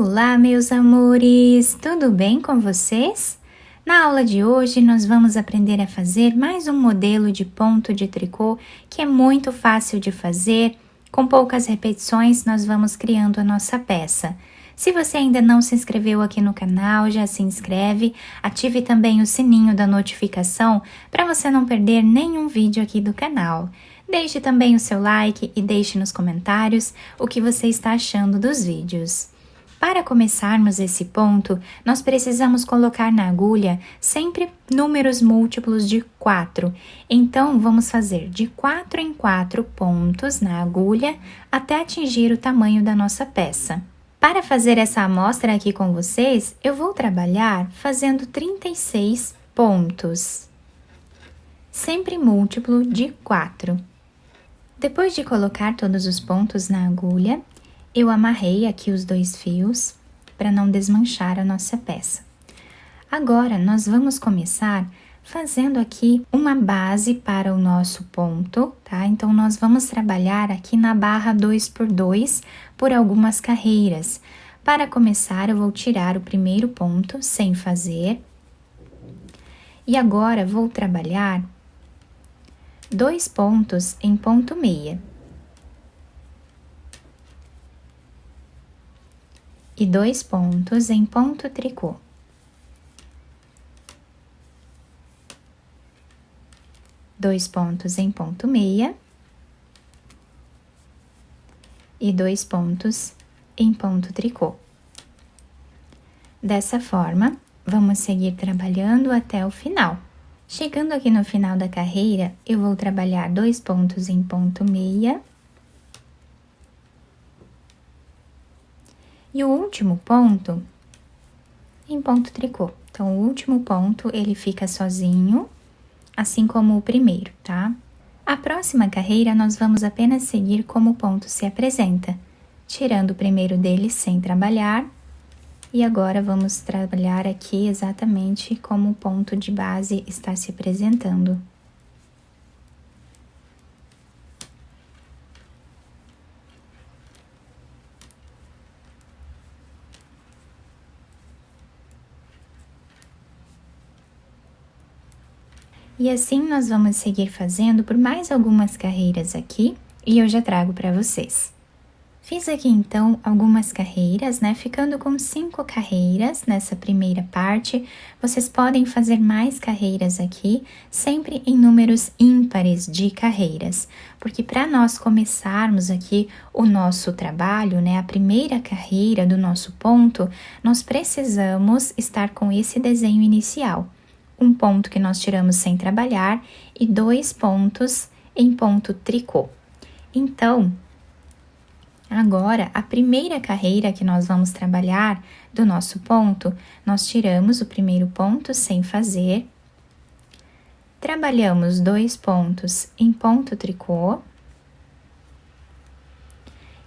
Olá, meus amores! Tudo bem com vocês? Na aula de hoje, nós vamos aprender a fazer mais um modelo de ponto de tricô que é muito fácil de fazer. Com poucas repetições, nós vamos criando a nossa peça. Se você ainda não se inscreveu aqui no canal, já se inscreve, ative também o sininho da notificação para você não perder nenhum vídeo aqui do canal. Deixe também o seu like e deixe nos comentários o que você está achando dos vídeos. Para começarmos esse ponto, nós precisamos colocar na agulha sempre números múltiplos de 4. Então, vamos fazer de 4 em 4 pontos na agulha até atingir o tamanho da nossa peça. Para fazer essa amostra aqui com vocês, eu vou trabalhar fazendo 36 pontos, sempre múltiplo de 4. Depois de colocar todos os pontos na agulha, eu amarrei aqui os 2 fios para não desmanchar a nossa peça. Agora, nós vamos começar fazendo aqui uma base para o nosso ponto, tá? Então, nós vamos trabalhar aqui na barra 2x2 por algumas carreiras. Para começar, eu vou tirar o primeiro ponto sem fazer. E agora, vou trabalhar 2 pontos em ponto meia. E 2 pontos em ponto tricô. Dois pontos em ponto meia. E 2 pontos em ponto tricô. Dessa forma, vamos seguir trabalhando até o final. Chegando aqui no final da carreira, eu vou trabalhar 2 pontos em ponto meia. E o último ponto em ponto tricô. Então, o último ponto, ele fica sozinho, assim como o primeiro, tá? A próxima carreira, nós vamos apenas seguir como o ponto se apresenta, tirando o primeiro dele sem trabalhar. E agora, vamos trabalhar aqui exatamente como o ponto de base está se apresentando. E assim nós vamos seguir fazendo por mais algumas carreiras aqui e eu já trago para vocês. Fiz aqui então algumas carreiras, né? Ficando com 5 carreiras nessa primeira parte. Vocês podem fazer mais carreiras aqui, sempre em números ímpares de carreiras, porque para nós começarmos aqui o nosso trabalho, né? A primeira carreira do nosso ponto, nós precisamos estar com esse desenho inicial. Um ponto que nós tiramos sem trabalhar e 2 pontos em ponto tricô. Então, agora, a primeira carreira que nós vamos trabalhar do nosso ponto, nós tiramos o primeiro ponto sem fazer, trabalhamos 2 pontos em ponto tricô,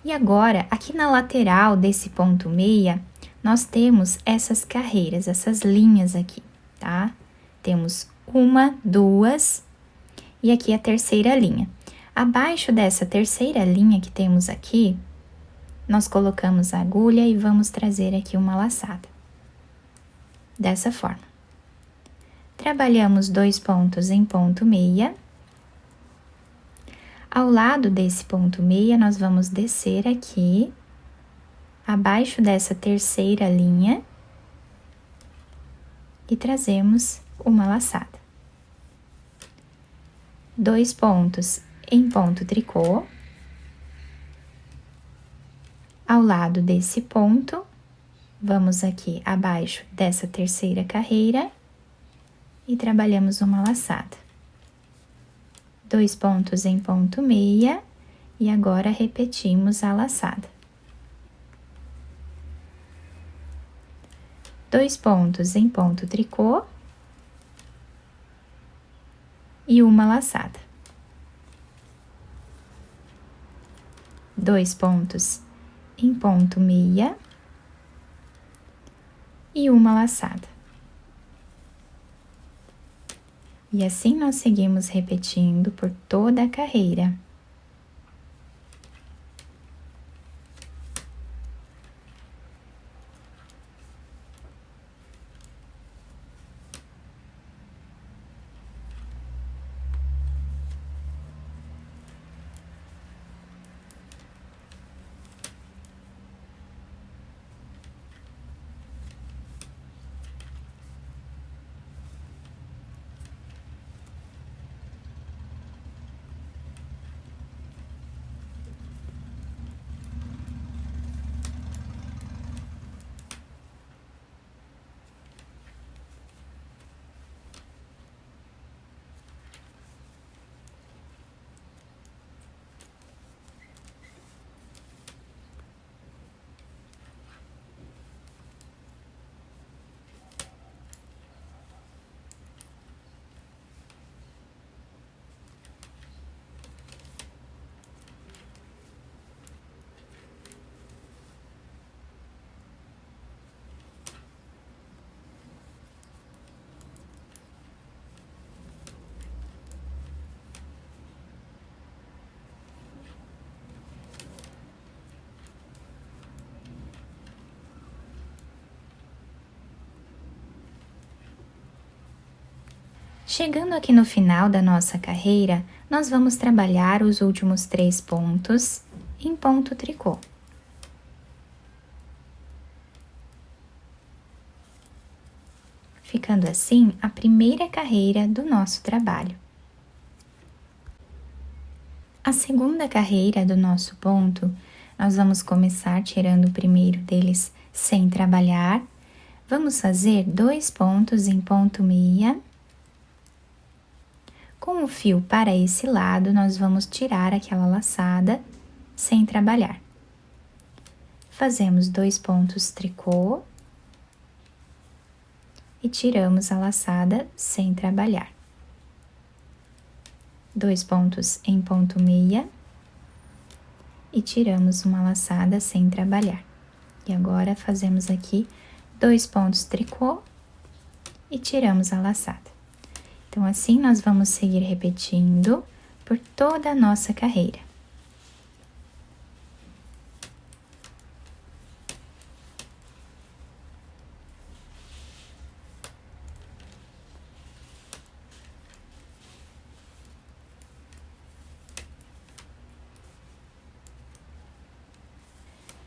e agora, aqui na lateral desse ponto meia, nós temos essas carreiras, essas linhas aqui, tá? Temos 1, 2 e aqui a terceira linha. Abaixo dessa terceira linha que temos aqui, nós colocamos a agulha e vamos trazer aqui uma laçada. Dessa forma. Trabalhamos 2 pontos em ponto meia. Ao lado desse ponto meia, nós vamos descer aqui, abaixo dessa terceira linha, e trazemos uma laçada. 2 pontos em ponto tricô. Ao lado desse ponto, vamos aqui abaixo dessa terceira carreira e trabalhamos uma laçada. 2 pontos em ponto meia e agora repetimos a laçada. 2 pontos em ponto tricô e uma laçada. 2 pontos em ponto meia e uma laçada. E assim nós seguimos repetindo por toda a carreira. Chegando aqui no final da nossa carreira, nós vamos trabalhar os últimos 3 pontos em ponto tricô. Ficando assim a primeira carreira do nosso trabalho. A segunda carreira do nosso ponto, nós vamos começar tirando o primeiro deles sem trabalhar. Vamos fazer 2 pontos em ponto meia. Com o fio para esse lado, nós vamos tirar aquela laçada sem trabalhar. Fazemos 2 pontos tricô e tiramos a laçada sem trabalhar. 2 pontos em ponto meia e tiramos uma laçada sem trabalhar. E agora fazemos aqui 2 pontos tricô e tiramos a laçada. Então, assim, nós vamos seguir repetindo por toda a nossa carreira.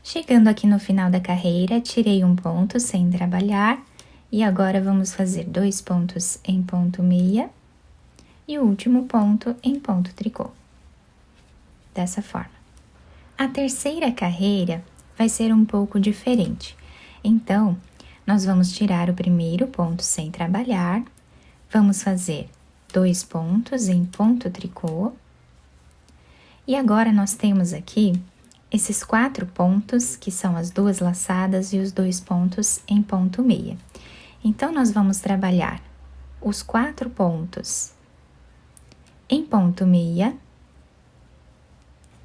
Chegando aqui no final da carreira, tirei um ponto sem trabalhar. E agora, vamos fazer 2 pontos em ponto meia e o último ponto em ponto tricô. Dessa forma. A terceira carreira vai ser um pouco diferente. Então, nós vamos tirar o primeiro ponto sem trabalhar, vamos fazer 2 pontos em ponto tricô. E agora, nós temos aqui esses 4 pontos, que são as 2 laçadas e os 2 pontos em ponto meia. Então, nós vamos trabalhar os 4 pontos em ponto meia.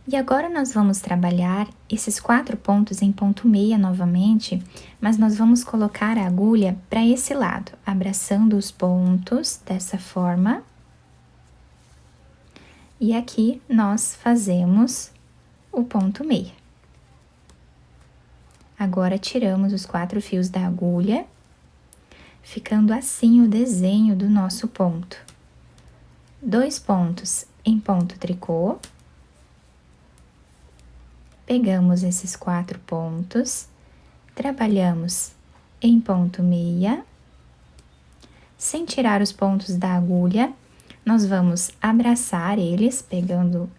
E agora, nós vamos trabalhar esses 4 pontos em ponto meia novamente, mas nós vamos colocar a agulha para esse lado, abraçando os pontos dessa forma. E aqui, nós fazemos o ponto meia. Agora, tiramos os 4 fios da agulha, ficando assim o desenho do nosso ponto. 2 pontos em ponto tricô. Pegamos esses 4 pontos, trabalhamos em ponto meia. Sem tirar os pontos da agulha, nós vamos abraçar eles, pegando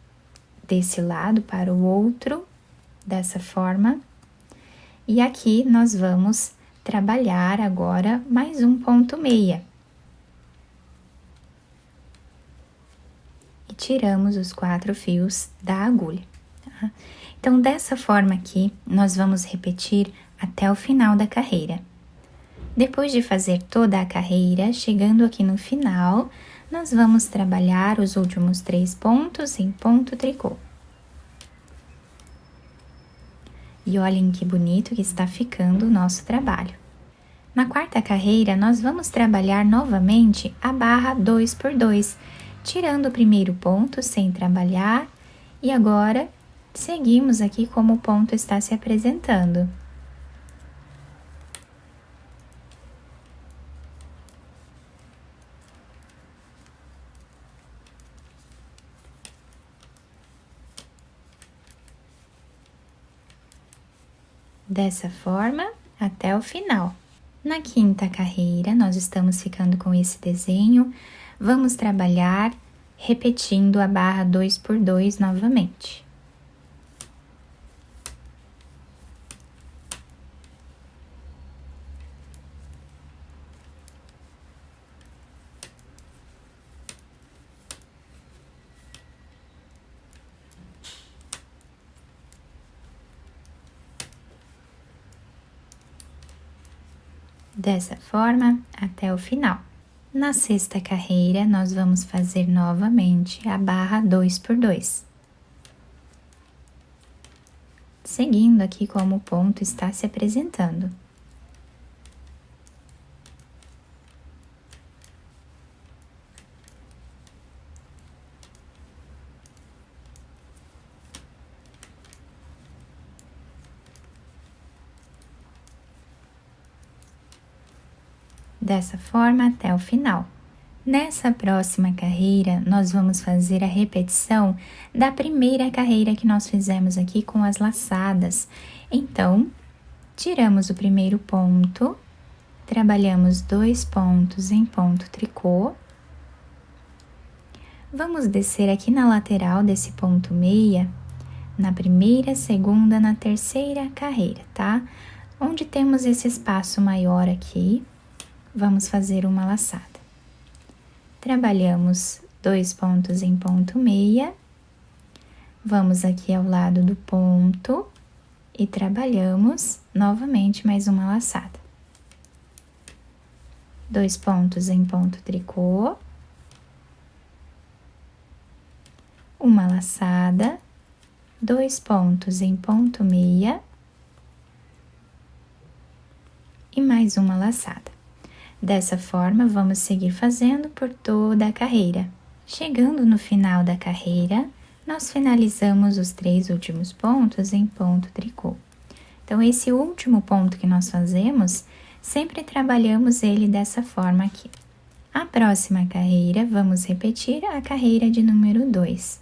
desse lado para o outro, dessa forma. E aqui nós vamos trabalhar agora mais um ponto meia. E tiramos os 4 fios da agulha, tá? Então, dessa forma aqui, nós vamos repetir até o final da carreira. Depois de fazer toda a carreira, chegando aqui no final, nós vamos trabalhar os últimos 3 pontos em ponto tricô. E olhem que bonito que está ficando o nosso trabalho. Na quarta carreira, nós vamos trabalhar novamente a barra 2 por 2, tirando o primeiro ponto sem trabalhar, e agora seguimos aqui como o ponto está se apresentando. Dessa forma, até o final. Na quinta carreira, nós estamos ficando com esse desenho. Vamos trabalhar repetindo a barra 2 por 2 novamente. Dessa forma, até o final. Na sexta carreira, nós vamos fazer novamente a barra 2 por 2. Seguindo aqui como o ponto está se apresentando. Dessa forma até o final. Nessa próxima carreira, nós vamos fazer a repetição da primeira carreira que nós fizemos aqui com as laçadas. Então, tiramos o primeiro ponto, trabalhamos 2 pontos em ponto tricô. Vamos descer aqui na lateral desse ponto meia, na primeira, segunda, na terceira carreira, tá? Onde temos esse espaço maior aqui, vamos fazer uma laçada. Trabalhamos 2 pontos em ponto meia, vamos aqui ao lado do ponto e trabalhamos novamente mais uma laçada. 2 pontos em ponto tricô, uma laçada, 2 pontos em ponto meia e mais uma laçada. Dessa forma, vamos seguir fazendo por toda a carreira. Chegando no final da carreira, nós finalizamos os 3 últimos pontos em ponto tricô. Então, esse último ponto que nós fazemos, sempre trabalhamos ele dessa forma aqui. A próxima carreira, vamos repetir a carreira de número 2.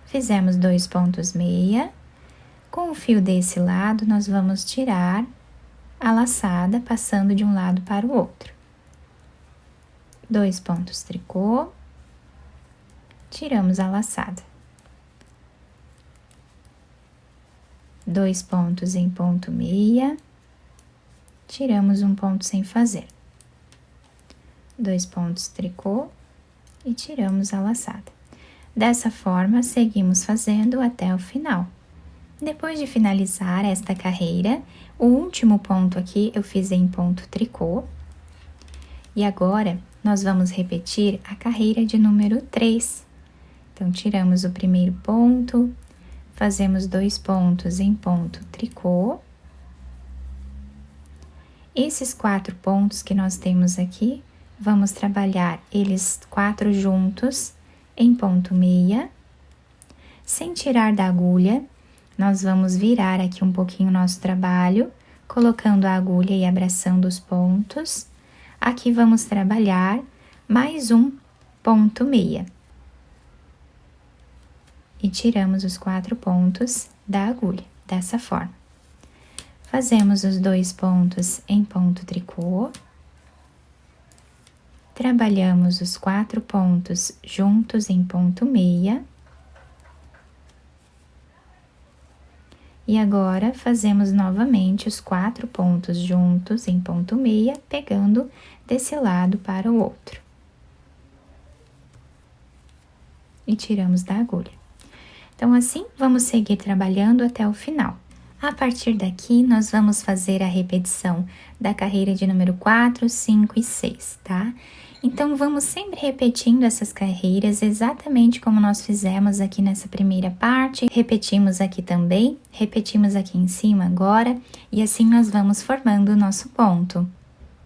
Fizemos 2 pontos meia. Com o fio desse lado, nós vamos tirar a laçada, passando de um lado para o outro. 2 pontos tricô, tiramos a laçada. 2 pontos em ponto meia, tiramos um ponto sem fazer. 2 pontos tricô e tiramos a laçada. Dessa forma, seguimos fazendo até o final. Depois de finalizar esta carreira, o último ponto aqui eu fiz em ponto tricô. E agora, nós vamos repetir a carreira de número 3. Então, tiramos o primeiro ponto, fazemos 2 pontos em ponto tricô. Esses 4 pontos que nós temos aqui, vamos trabalhar eles 4 juntos em ponto meia. Sem tirar da agulha, nós vamos virar aqui um pouquinho o nosso trabalho, colocando a agulha e abraçando os pontos. Aqui vamos trabalhar mais um ponto meia. E tiramos os 4 pontos da agulha, dessa forma. Fazemos os 2 pontos em ponto tricô. Trabalhamos os 4 pontos juntos em ponto meia. E agora, fazemos novamente os 4 pontos juntos em ponto meia, pegando desse lado para o outro. E tiramos da agulha. Então, assim, vamos seguir trabalhando até o final. A partir daqui, nós vamos fazer a repetição da carreira de número 4, 5 e 6, tá? Então, vamos sempre repetindo essas carreiras exatamente como nós fizemos aqui nessa primeira parte. Repetimos aqui também, repetimos aqui em cima agora, e assim nós vamos formando o nosso ponto.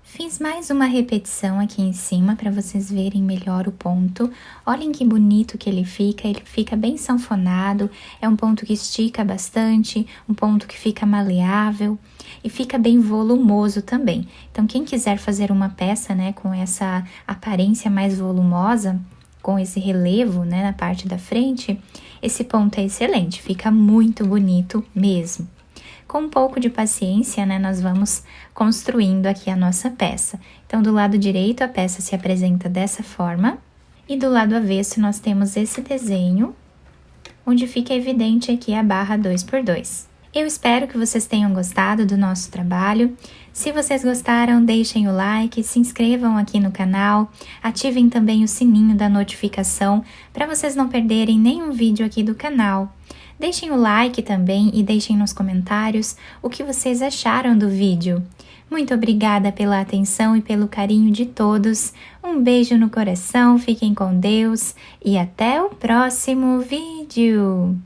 Fiz mais uma repetição aqui em cima para vocês verem melhor o ponto. Olhem que bonito que ele fica bem sanfonado, é um ponto que estica bastante, um ponto que fica maleável e fica bem volumoso também. Então, quem quiser fazer uma peça, né, com essa aparência mais volumosa, com esse relevo, né, na parte da frente, esse ponto é excelente, fica muito bonito mesmo. Com um pouco de paciência, né, nós vamos construindo aqui a nossa peça. Então, do lado direito, a peça se apresenta dessa forma. E do lado avesso, nós temos esse desenho, onde fica evidente aqui a barra 2x2. Eu espero que vocês tenham gostado do nosso trabalho. Se vocês gostaram, deixem o like, se inscrevam aqui no canal, ativem também o sininho da notificação para vocês não perderem nenhum vídeo aqui do canal. Deixem o like também e deixem nos comentários o que vocês acharam do vídeo. Muito obrigada pela atenção e pelo carinho de todos. Um beijo no coração, fiquem com Deus e até o próximo vídeo!